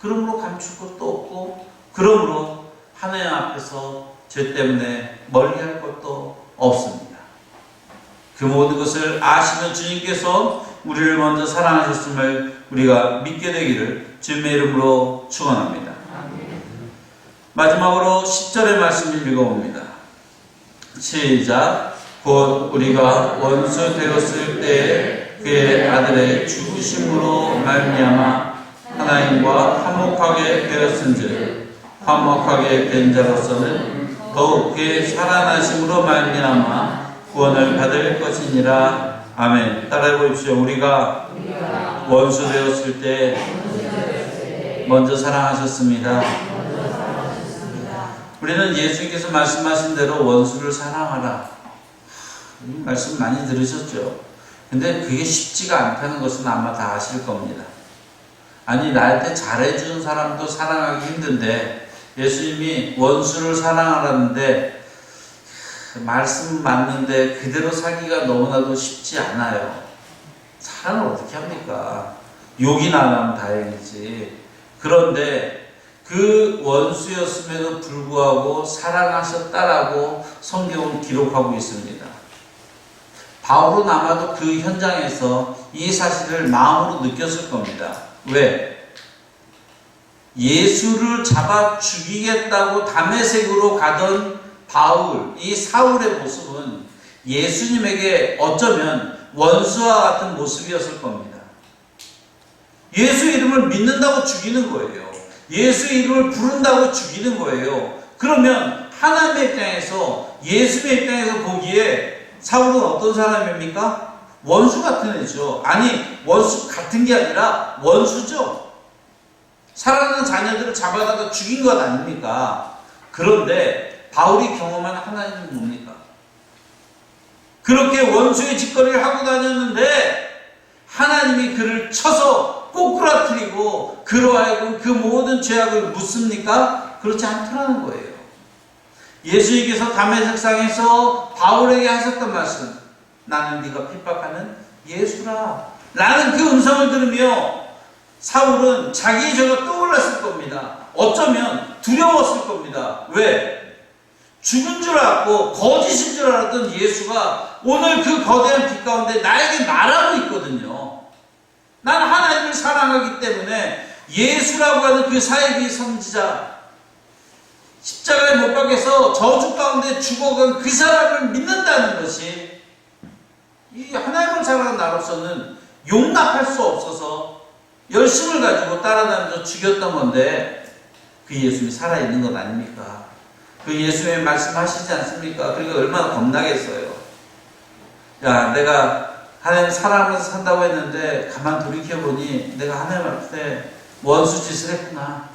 그러므로 감출 것도 없고 그러므로 하나님 앞에서 죄 때문에 멀리할 것도 없습니다. 그 모든 것을 아시는 주님께서 우리를 먼저 사랑하셨음을 우리가 믿게 되기를 주님의 이름으로 축원합니다. 마지막으로 10절의 말씀을 읽어봅니다. 시작. 곧 우리가 원수 되었을 때 그의 아들의 죽으심으로 말미암아 하나님과 화목하게 되었은즉 화목하게 된 자로서는 더욱 그의 살아나심으로 말미암아 구원을 받을 것이니라. 아멘. 따라해 보십시오. 우리가 원수 되었을 때 먼저 사랑하셨습니다. 우리는 예수님께서 말씀하신 대로 원수를 사랑하라. 이 말씀 많이 들으셨죠? 근데 그게 쉽지가 않다는 것은 아마 다 아실 겁니다. 아니, 나한테 잘해주는 사람도 사랑하기 힘든데 예수님이 원수를 사랑하라는데 말씀 맞는데 그대로 살기가 너무나도 쉽지 않아요. 사랑을 어떻게 합니까? 욕이나 안 하면 다행이지. 그런데 그 원수였음에도 불구하고 사랑하셨다라고 성경은 기록하고 있습니다. 바울은 아마도 그 현장에서 이 사실을 마음으로 느꼈을 겁니다. 왜? 예수를 잡아 죽이겠다고 다메섹으로 가던 바울, 이 사울의 모습은 예수님에게 어쩌면 원수와 같은 모습이었을 겁니다. 예수 이름을 믿는다고 죽이는 거예요. 예수 이름을 부른다고 죽이는 거예요. 그러면 하나님의 입장에서, 예수의 입장에서 보기에 사울은 어떤 사람입니까? 원수 같은 애죠. 아니, 원수 같은 게 아니라 원수죠. 사랑하는 자녀들을 잡아다가 죽인 것 아닙니까? 그런데 바울이 경험한 하나님은 뭡니까? 그렇게 원수의 짓거리를 하고 다녔는데 하나님이 그를 쳐서 꼬꾸라뜨리고 그로 하여금 그 모든 죄악을 묻습니까? 그렇지 않더라는 거예요. 예수님께서 다메섹상에서 바울에게 하셨던 말씀, 나는 네가 핍박하는 예수라 라는 그 음성을 들으며 사울은 자기의 죄가 떠올랐을 겁니다. 어쩌면 두려웠을 겁니다. 왜? 죽은 줄 알았고 거짓인 줄 알았던 예수가 오늘 그 거대한 빛 가운데 나에게 말하고 있거든요. 난 하나님을 사랑하기 때문에 예수라고 하는 그 사이비 선지자, 십자가에 못 박혀서 저주 가운데 죽어간 그 사람을 믿는다는 것이 이 하나님을 사랑하는 나로서는 용납할 수 없어서 열심을 가지고 따라다니면서 죽였던 건데 그 예수님이 살아있는 것 아닙니까? 그 예수님의 말씀하시지 않습니까? 그러니까 얼마나 겁나겠어요. 야, 내가 하나님 사랑하면서 산다고 했는데 가만 돌이켜보니 내가 하나님 앞에 원수 짓을 했구나.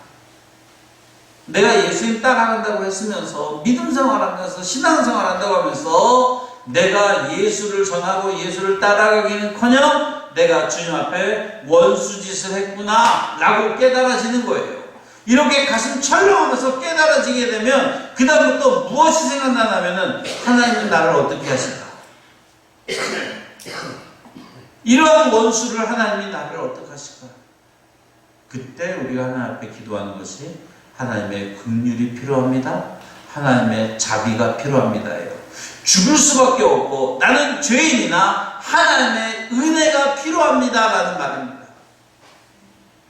내가 예수님 따라간다고 했으면서 믿음 생활하면서 신앙 생활한다고 하면서 내가 예수를 전하고 예수를 따라가기는커녕 내가 주님 앞에 원수 짓을 했구나 라고 깨달아지는 거예요. 이렇게 가슴 철렁하면서 깨달아지게 되면 그 다음부터 무엇이 생각나냐면은 하나님은 나를 어떻게 하실까? 이러한 원수를 하나님이 나를 어떻게 하실까? 그때 우리가 하나님 앞에 기도하는 것이 하나님의 긍휼이 필요합니다. 하나님의 자비가 필요합니다예요. 죽을 수밖에 없고 나는 죄인이나 하나님의 은혜가 필요합니다라는 말입니다.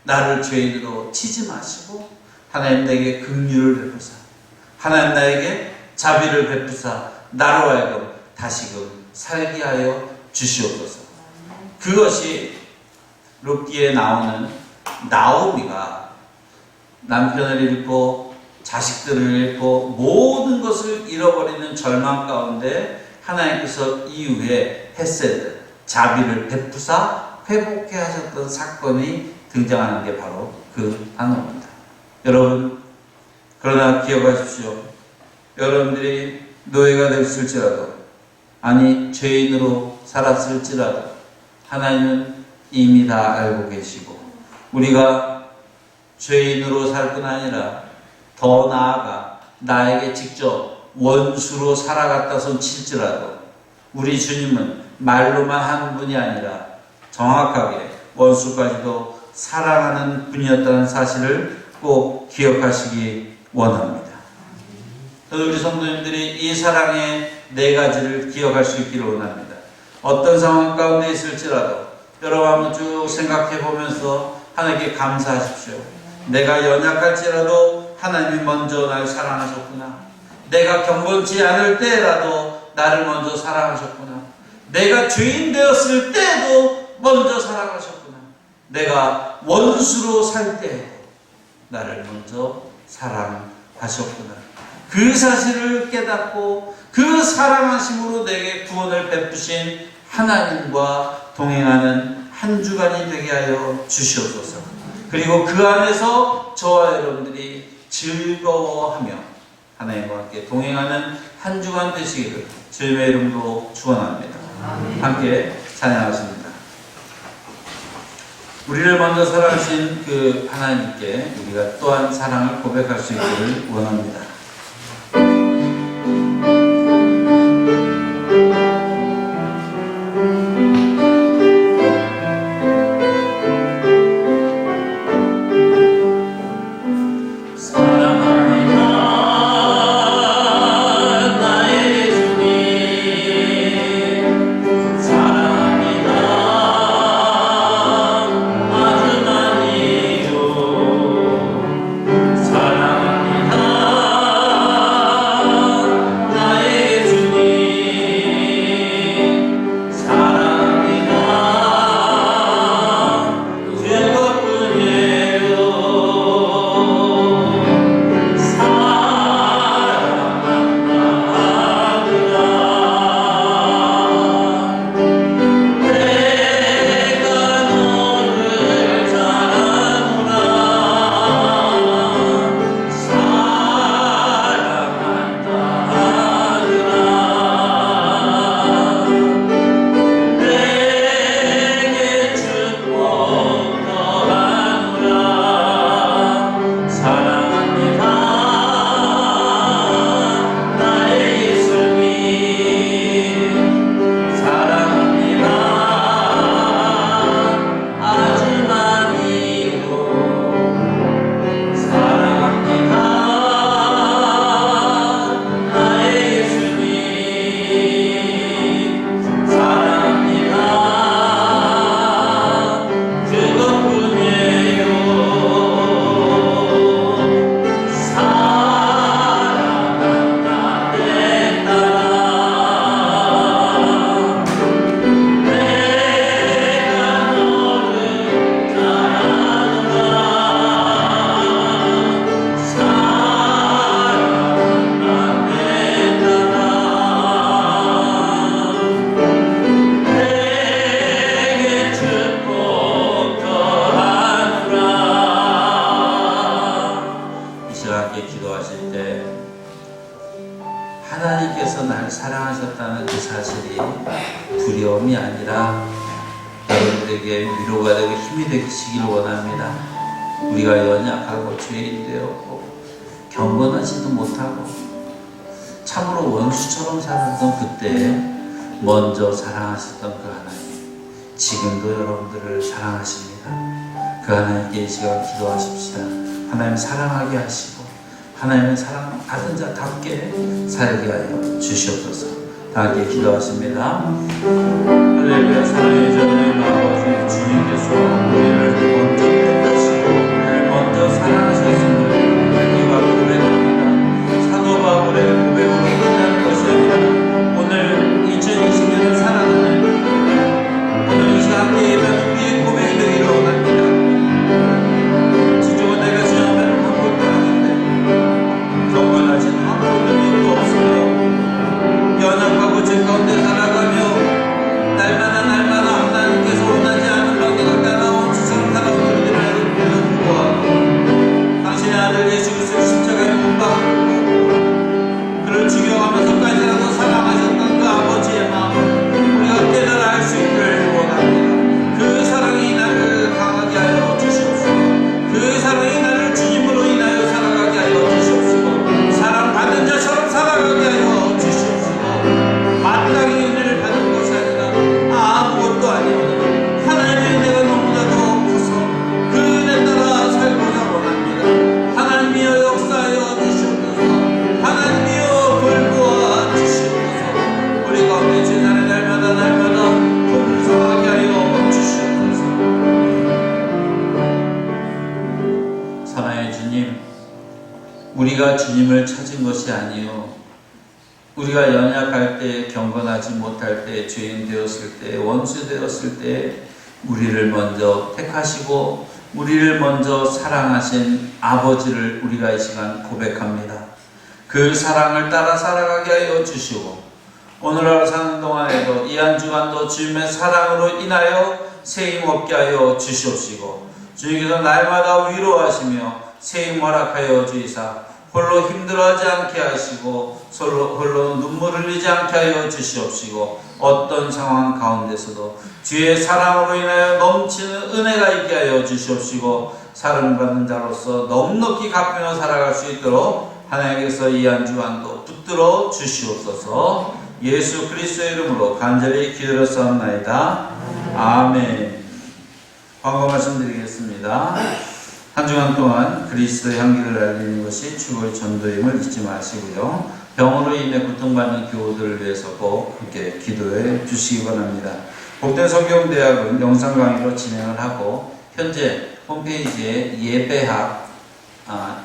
나를 죄인으로 치지 마시고 하나님 내게 긍휼을 베푸사 하나님 나에게 자비를 베푸사 나로 하여금 다시금 살게 하여 주시옵소서. 그것이 룻기에 나오는 나오미가 남편을 잃고 자식들을 잃고 모든 것을 잃어버리는 절망 가운데 하나님께서 이후에 헤세드 자비를 베푸사 회복해 하셨던 사건이 등장하는 게 바로 그 단어입니다. 여러분, 그러나 기억하십시오. 여러분들이 노예가 됐을지라도 아니 죄인으로 살았을지라도 하나님은 이미 다 알고 계시고 우리가 죄인으로 살 뿐 아니라 더 나아가 나에게 직접 원수로 살아갔다 손 칠지라도 우리 주님은 말로만 한 분이 아니라 정확하게 원수까지도 사랑하는 분이었다는 사실을 꼭 기억하시기 원합니다. 우리 성도님들이 이 사랑의 네 가지를 기억할 수 있기를 원합니다. 어떤 상황 가운데 있을지라도 여러분 한번 쭉 생각해 보면서 하나님께 감사하십시오. 내가 연약할지라도 하나님이 먼저 날 사랑하셨구나. 내가 경건치 않을 때라도 나를 먼저 사랑하셨구나. 내가 죄인 되었을 때도 먼저 사랑하셨구나. 내가 원수로 살 때에도 나를 먼저 사랑하셨구나. 그 사실을 깨닫고 그 사랑하심으로 내게 구원을 베푸신 하나님과 동행하는 한 주간이 되게 하여 주시옵소서. 그리고 그 안에서 저와 여러분들이 즐거워하며 하나님과 함께 동행하는 한 주간 되시기를 주님의 이름으로 축원합니다. 함께 찬양하십니다. 우리를 먼저 사랑하신 그 하나님께 우리가 또한 사랑을 고백할 수 있기를 원합니다. 하나님께서 나를 사랑하셨다는 그 사실이 두려움이 아니라 여러분들에게 위로가 되고 힘이 되시길 원합니다. 우리가 연약하고 죄인 되었고 경건하지도 못하고 참으로 원수처럼 살았던 그때 먼저 사랑하셨던 그 하나님, 지금도 여러분들을 사랑하십니다. 그 하나님께 이 시간 기도하십시다. 하나님 사랑하게 하시고 하나님의 사랑 받은 자답게 살게 하여 주시옵소서. 다 함께 기도하십니다. 할렐루야. 사랑의 주님 아버지, 주님께서 우리를 먼저 택하시고 우리를 먼저 사랑하셨음을 우리가 고백합니다. 사도 바울의 고백으로 끝나는 것이 아니라 오늘 2020년을 살아가는 오늘 이 시간 함께 예배하는 우리의 고백이 되기를 원합니다. 지금은 내가 주 앞에는 아무것도 아닌데 경건하지는 아무것도 없으며 연약하고 죄 가운데 살아가며 날마다 하나님께서 원하지 않은 방향을 따라온 지상 살아온 우리들을 불구하고 당신의 아들 예수 그리스도를 십자가에 못 박고 그를 죽여가면서까지라도 사랑하셨던 그 아버지의 마음 우리가 깨달아 알 수 있기를 원합니다. 그 사랑이 나를 강하게 하여 주시옵소서. 그 사랑이 나를 주님으로 인하여 살아가게 하여 주시옵소서. 사랑받는 자처럼 살아가게 하여 주시옵소서. 마땅히 은혜를 받은 것이 아니라 아무것도 아니오니 하나님의 은혜가 너무나도 커서 그 은혜 따라 살고자 원합니다. 하나님이여 역사하여 주시옵소서. 하나님이여 돌보아 주시옵소서. 우리 가운데 지나는 날마다 풍성하게 하여 주시옵소서. 사랑의 주님, 우리가 주님을 찾은 것이 아니요 우리가 연약할 때, 경건하지 못할 때, 죄인 되었을 때, 원수 되었을 때 우리를 먼저 택하시고 우리를 먼저 사랑하신 아버지를 우리가 이 시간 고백합니다. 그 사랑을 따라 살아가게 하여 주시고 오늘 하루 사는 동안에도 이 한 주간도 주님의 사랑으로 인하여 세임 얻게 하여 주시옵시고 주님께서 날마다 위로하시며 세임 허락하여 주이사 홀로 힘들어하지 않게 하시고 홀로 눈물 흘리지 않게 하여 주시옵시고 어떤 상황 가운데서도 주의 사랑으로 인하여 넘치는 은혜가 있게 하여 주시옵시고 사랑받는 자로서 넉넉히 갚으며 살아갈 수 있도록 하나님께서 이 한 주간도 붙들어 주시옵소서. 예수 그리스도의 이름으로 간절히 기도했사옵나이다. 아멘. 광고 말씀드리겠습니다. 한 주간 동안 그리스도의 향기를 알리는 것이 최고의 전도임을 잊지 마시고요. 병으로 인해 고통받는 교우들을 위해서 꼭 함께 기도해 주시기 바랍니다. 복된 성경대학은 영상 강의로 진행을 하고 현재 홈페이지에 예배학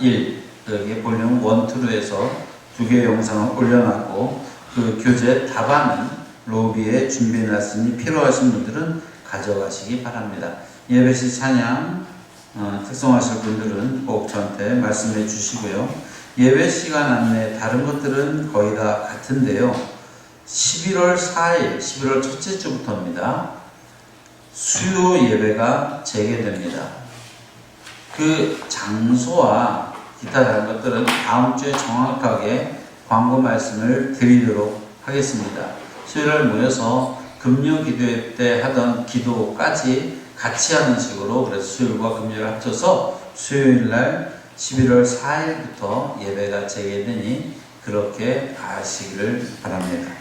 1 여기 볼륨 1, 2로 해서 2개의 영상을 올려놨고 그 교재 답안은 로비에 준비해놨으니 필요하신 분들은 가져가시기 바랍니다. 예배시 찬양 특성하실 분들은 꼭 저한테 말씀해 주시고요. 예배 시간 안내 다른 것들은 거의 다 같은데요. 11월 4일 11월 첫째 주부터입니다. 수요 예배가 재개됩니다. 그 장소와 기타 다른 것들은 다음 주에 정확하게 광고 말씀을 드리도록 하겠습니다. 수요일날 모여서 금요 기도회 때 하던 기도까지 같이 하는 식으로 그래서 수요일과 금요일 합쳐서 수요일날 11월 4일부터 예배가 재개되니 그렇게 하시기를 바랍니다.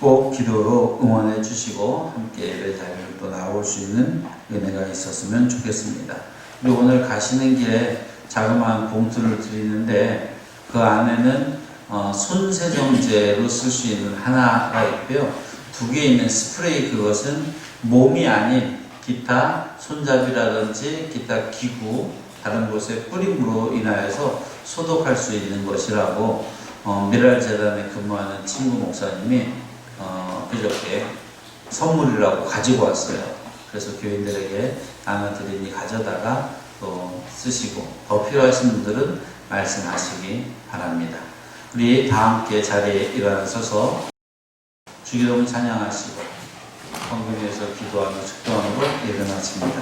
꼭 기도로 응원해 주시고 함께 예배 자리를 또 나올 수 있는 은혜가 있었으면 좋겠습니다. 그리고 오늘 가시는 길에 자그마한 봉투를 드리는데 그 안에는 손세정제로 쓸 수 있는 하나가 있고요. 2개 있는 스프레이, 그것은 몸이 아닌 기타 손잡이라든지 기타 기구 다른 곳에 뿌림으로 인하여서 소독할 수 있는 것이라고 미랄 재단에 근무하는 친구 목사님이 그저께 선물이라고 가지고 왔어요. 그래서 교인들에게 나눠드리니 가져다가 또 쓰시고 더 필요하신 분들은 말씀하시기 바랍니다. 우리 다 함께 자리에 일어나셔서 주기도문 찬양하시고 성경에서 기도하며 축도하는 걸 예배마칩니다.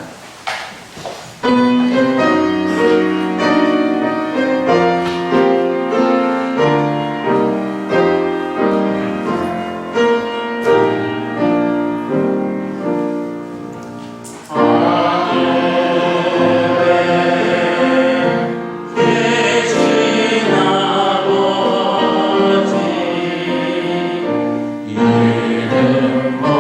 이름 모두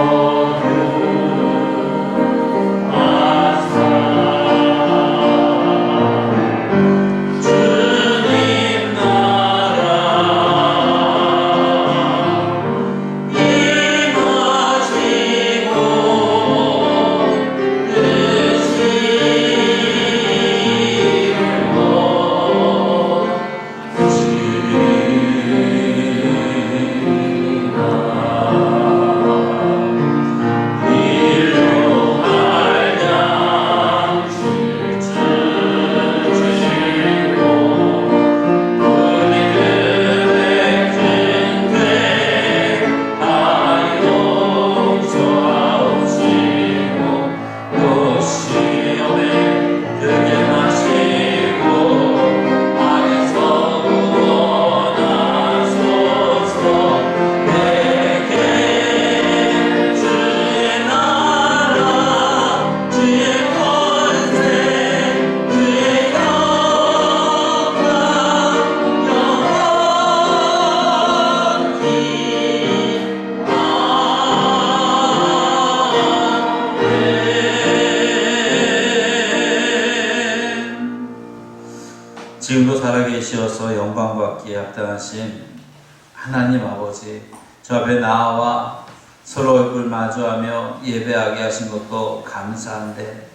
살아계시어서 영광받기에 합당하신 하나님 아버지, 저 앞에 나와 서로 얼굴 마주하며 예배하게 하신 것도 감사한데,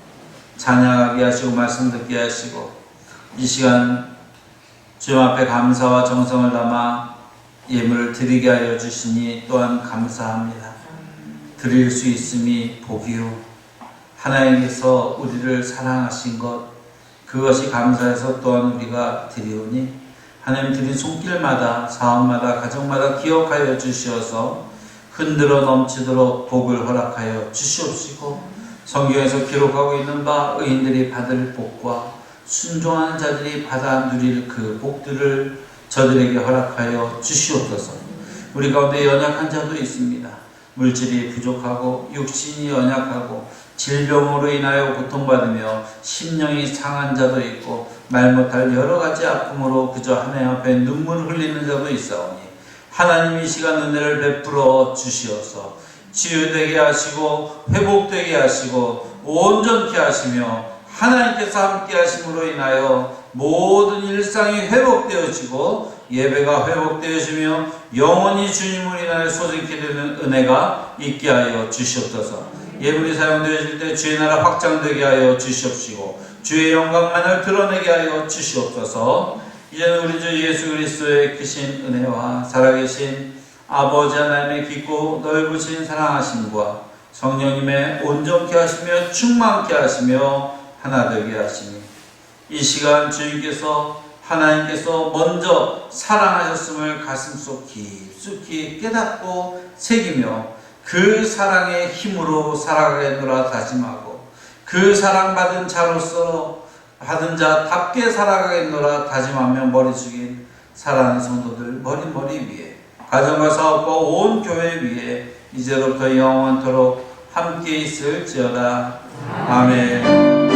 찬양하게 하시고 말씀 듣게 하시고 이 시간 주님 앞에 감사와 정성을 담아 예물을 드리게 하여 주시니 또한 감사합니다. 드릴 수 있음이 복이요, 하나님께서 우리를 사랑하신 것, 그것이 감사해서 또한 우리가 드리오니 하나님 드린 손길마다, 사업마다, 가정마다 기억하여 주시어서 흔들어 넘치도록 복을 허락하여 주시옵시고, 성경에서 기록하고 있는 바 의인들이 받을 복과 순종하는 자들이 받아 누릴 그 복들을 저들에게 허락하여 주시옵소서. 우리 가운데 연약한 자도 있습니다. 물질이 부족하고 육신이 연약하고 질병으로 인하여 고통받으며 심령이 상한 자도 있고 말 못할 여러 가지 아픔으로 그저 하나님 앞에 눈물을 흘리는 자도 있사오니 하나님이 이 시간 은혜를 베풀어 주시어서 치유되게 하시고 회복되게 하시고 온전케 하시며 하나님께서 함께 하심으로 인하여 모든 일상이 회복되어지고 예배가 회복되어지며 영원히 주님을 인하여 소생케 되는 은혜가 있게 하여 주시옵소서. 예물이 사용되어질 때 주의 나라 확장되게 하여 주시옵시고 주의 영광만을 드러내게 하여 주시옵소서. 이제는 우리 주 예수 그리스도의 크신 은혜와 살아계신 아버지 하나님의 깊고 넓으신 사랑하심과 성령님의 온전케 하시며 충만케 하시며 하나 되게 하시니 이 시간 주님께서 하나님께서 먼저 사랑하셨음을 가슴속 깊숙이 깨닫고 새기며 그 사랑의 힘으로 살아가겠노라 다짐하고 그 사랑받은 자로서 받은 자답게 살아가겠노라 다짐하며 머리 숙인 사랑하는 성도들 머리 위에 가정과 사업과 온 교회 위에 이제로부터 영원토록 함께 있을지어다. 아멘.